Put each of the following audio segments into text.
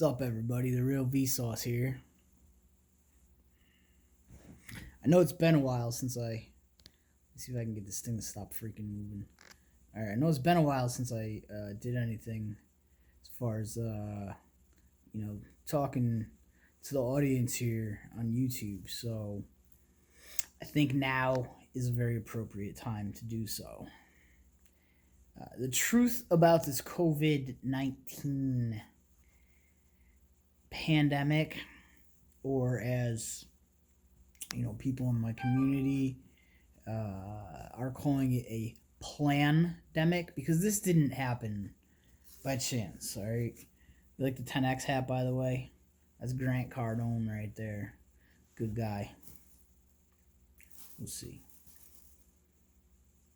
What's up, everybody? The real Vsauce here. I know it's been a while since let's see if I can get this thing to stop freaking moving. All right, I know it's been a while since I did anything as far as talking to the audience here on YouTube. So I think now is a very appropriate time to do so. The truth about this COVID-19 pandemic, or as people in my community are calling it, a plandemic, because this didn't happen by chance. All right, you like the 10x hat, by the way? That's Grant Cardone right there. Good guy. We'll see,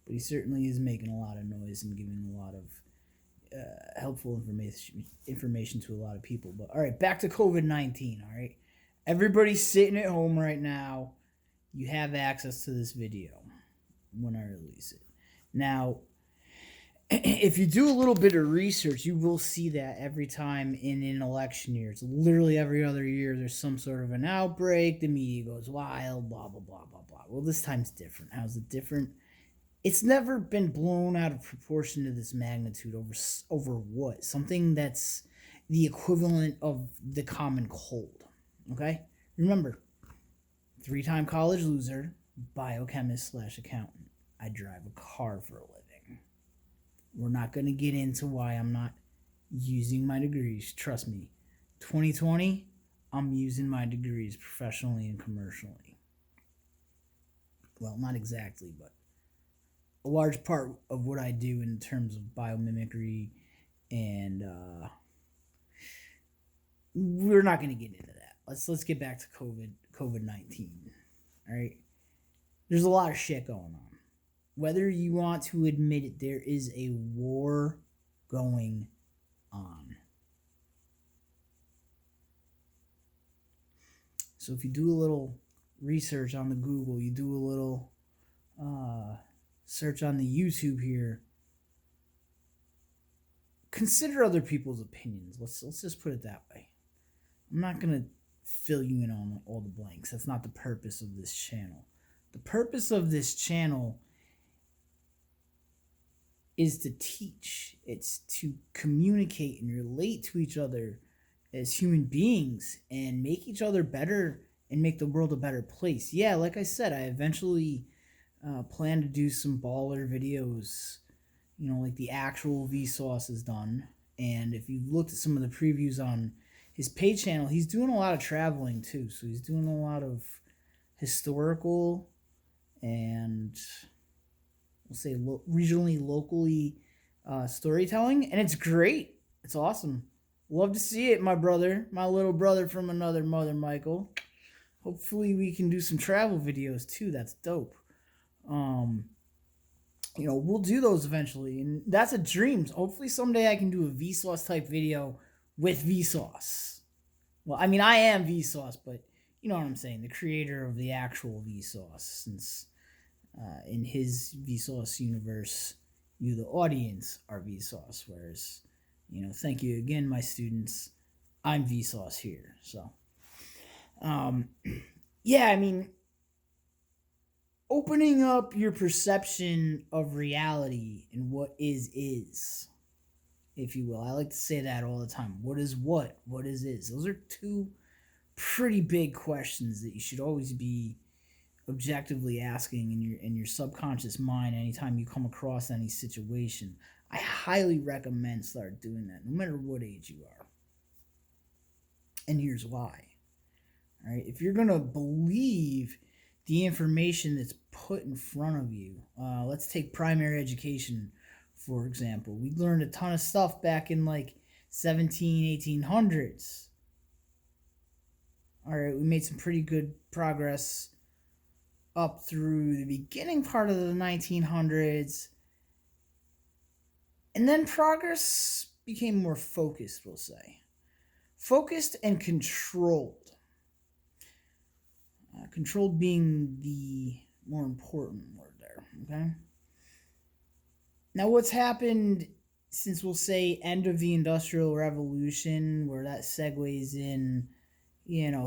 but he certainly is making a lot of noise and giving a lot of helpful information to a lot of people. But all right, back to COVID-19. All right, everybody's sitting at home right now. You have access to this video when I release it. Now, if you do a little bit of research, you will see that every time in an election year, it's literally every other year, there's some sort of an outbreak, the media goes wild, blah, blah, blah, blah, blah. Well, this time's different. How's it different? It's never been blown out of proportion to this magnitude over what? Something that's the equivalent of the common cold, okay? Remember, 3-time college loser, biochemist / accountant. I drive a car for a living. We're not going to get into why I'm not using my degrees. Trust me, 2020, I'm using my degrees professionally and commercially. Well, not exactly, but a large part of what I do in terms of biomimicry, and we're not going to get into that. Let's get back to COVID-19. All right, there's a lot of shit going on. Whether you want to admit it, there is a war going on. So if you do a little research on the Google, you do a little search on the YouTube here, consider other people's opinions. Let's just put it that way. I'm not going to fill you in on all the blanks. That's not the purpose of this channel. The purpose of this channel is to teach. It's to communicate and relate to each other as human beings and make each other better and make the world a better place. Yeah, like I said, I eventually plan to do some baller videos, like the actual Vsauce has done. And if you've looked at some of the previews on his paid channel, he's doing a lot of traveling too. So he's doing a lot of historical and we'll say regionally, locally storytelling. And it's great. It's awesome. Love to see it, my brother, my little brother from another mother, Michael. Hopefully we can do some travel videos too. That's dope. We'll do those eventually, and that's a dream. Hopefully someday I can do a Vsauce type video with Vsauce. Well, I mean, I am Vsauce, but you know what I'm saying, the creator of the actual Vsauce, since in his Vsauce universe, you, the audience, are Vsauce, whereas, thank you again, my students, I'm Vsauce here. So, yeah, I mean, opening up your perception of reality and what is, if you will. I like to say that all the time. What is what? What is? Those are two pretty big questions that you should always be objectively asking in your subconscious mind anytime you come across any situation. I highly recommend start doing that, no matter what age you are. And here's why. All right, if you're gonna believe the information that's put in front of you, let's take primary education, for example. We learned a ton of stuff back in like 1800s. All right, we made some pretty good progress up through the beginning part of the 1900s. And then progress became more focused, we'll say. Focused and controlled. Controlled being the more important word there, okay? Now, what's happened since we'll say end of the Industrial Revolution, where that segues in,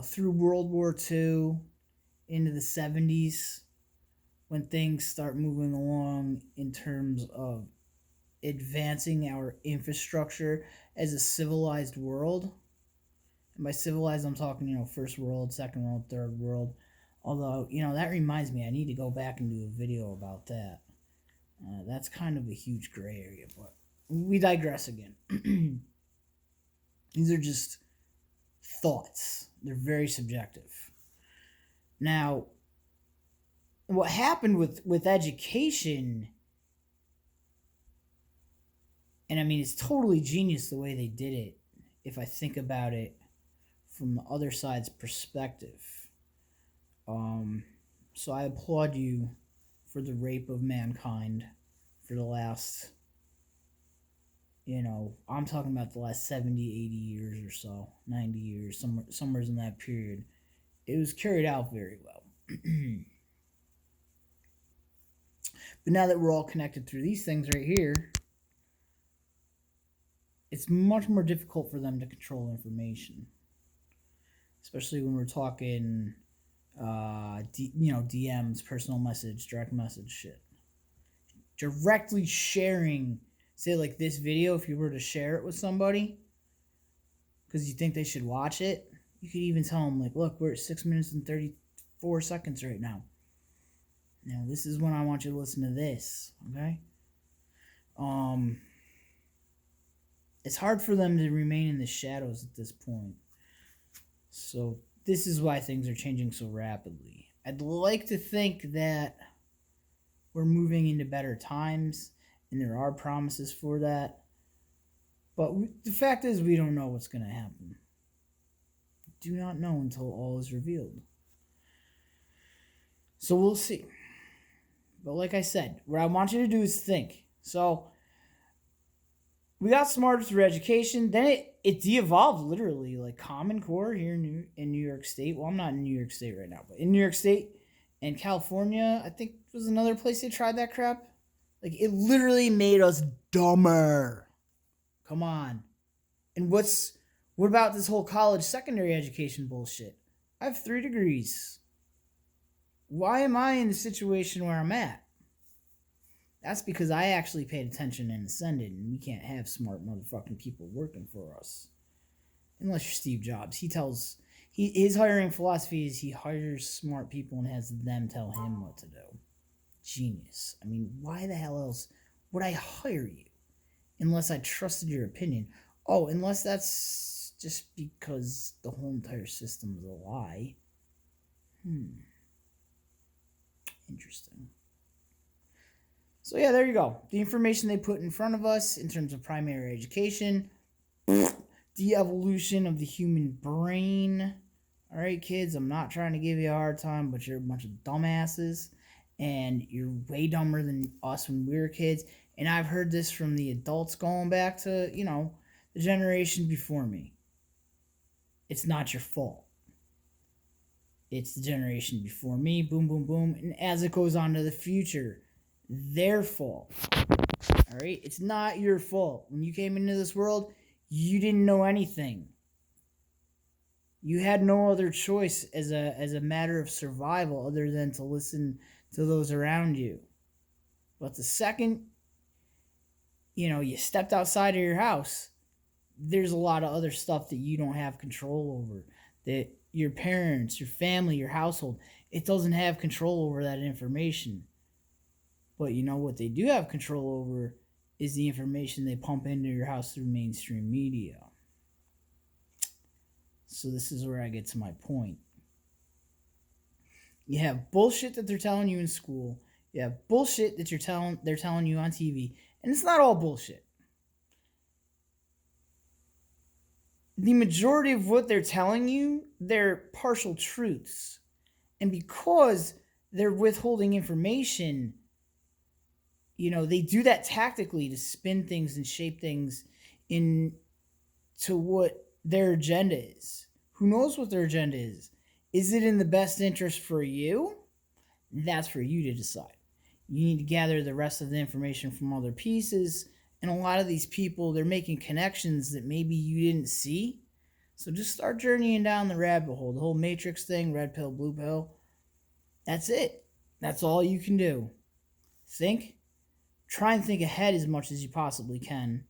through World War II into the 70s, when things start moving along in terms of advancing our infrastructure as a civilized world. And by civilized, I'm talking, first world, second world, third world. Although, that reminds me, I need to go back and do a video about that. That's kind of a huge gray area, but we digress again. These are just thoughts. They're very subjective. Now, what happened with education, and I mean, it's totally genius the way they did it, if I think about it from the other side's perspective. So I applaud you for the rape of mankind for the last, I'm talking about the last 70, 80 years or so, 90 years, somewhere in that period. It was carried out very well. But now that we're all connected through these things right here, it's much more difficult for them to control information. Especially when we're talking, DMs, personal message, direct message shit. Directly sharing, say like this video, if you were to share it with somebody, because you think they should watch it, you could even tell them, like, look, we're at 6 minutes and 34 seconds right now. Now, this is when I want you to listen to this, okay? It's hard for them to remain in the shadows at this point. So this is why things are changing so rapidly. I'd like to think that we're moving into better times, and there are promises for that. But the fact is, we don't know what's going to happen. We do not know until all is revealed. So we'll see. But like I said, what I want you to do is think. So we got smarter through education. Then it de-evolved literally, like Common Core here in New York State. Well, I'm not in New York State right now, but in New York State and California, I think was another place they tried that crap. Like, it literally made us dumber. Come on. And what about this whole college secondary education bullshit? I have 3 degrees. Why am I in the situation where I'm at? That's because I actually paid attention and ascended, and we can't have smart motherfucking people working for us. Unless you're Steve Jobs. His hiring philosophy is he hires smart people and has them tell him what to do. Genius. I mean, why the hell else would I hire you? Unless I trusted your opinion. Oh, unless that's just because the whole entire system is a lie. Interesting. So yeah, there you go. The information they put in front of us in terms of primary education, the evolution of the human brain. All right, kids, I'm not trying to give you a hard time, but you're a bunch of dumbasses, and you're way dumber than us when we were kids. And I've heard this from the adults going back to, the generation before me. It's not your fault. It's the generation before me, boom, boom, boom. And as it goes on to the future, their fault. All right? It's not your fault. When you came into this world, you didn't know anything. You had no other choice as a matter of survival other than to listen to those around you. But the second, you stepped outside of your house, there's a lot of other stuff that you don't have control over. That your parents, your family, your household, it doesn't have control over that information. But what they do have control over is the information they pump into your house through mainstream media. So this is where I get to my point. You have bullshit that they're telling you in school. You have bullshit that they're telling you on TV. And it's not all bullshit. The majority of what they're telling you, they're partial truths. And because they're withholding information, they do that tactically to spin things and shape things into what their agenda is. Who knows what their agenda is? Is it in the best interest for you? That's for you to decide. You need to gather the rest of the information from other pieces And a lot of these people, they're making connections that maybe you didn't see. So just start journeying down the rabbit hole. The whole matrix thing, red pill, blue pill, that's it. That's all you can do. Think. Try and think ahead as much as you possibly can.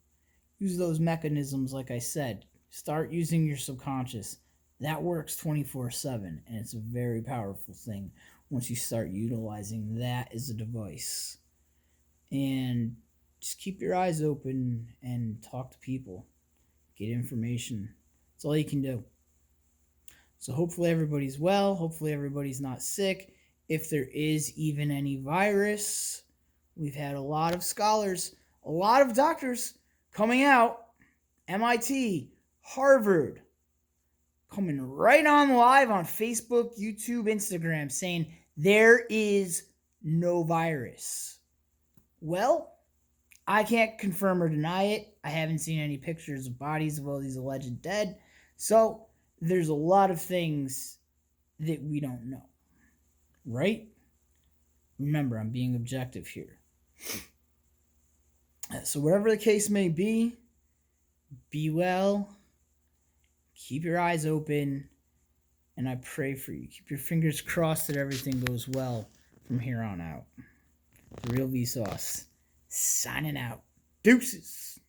Use those mechanisms, like I said. Start using your subconscious. That works 24/7, and it's a very powerful thing once you start utilizing that as a device. And just keep your eyes open and talk to people. Get information. That's all you can do. So hopefully everybody's well. Hopefully everybody's not sick. If there is even any virus, we've had a lot of scholars, a lot of doctors coming out, MIT, Harvard, coming right on live on Facebook, YouTube, Instagram, saying there is no virus. Well, I can't confirm or deny it. I haven't seen any pictures of bodies of all these alleged dead. So there's a lot of things that we don't know. Right? Remember, I'm being objective here. So whatever the case may be well, keep your eyes open, and I pray for you. Keep your fingers crossed that everything goes well from here on out. The Real V Sauce, signing out. Deuces.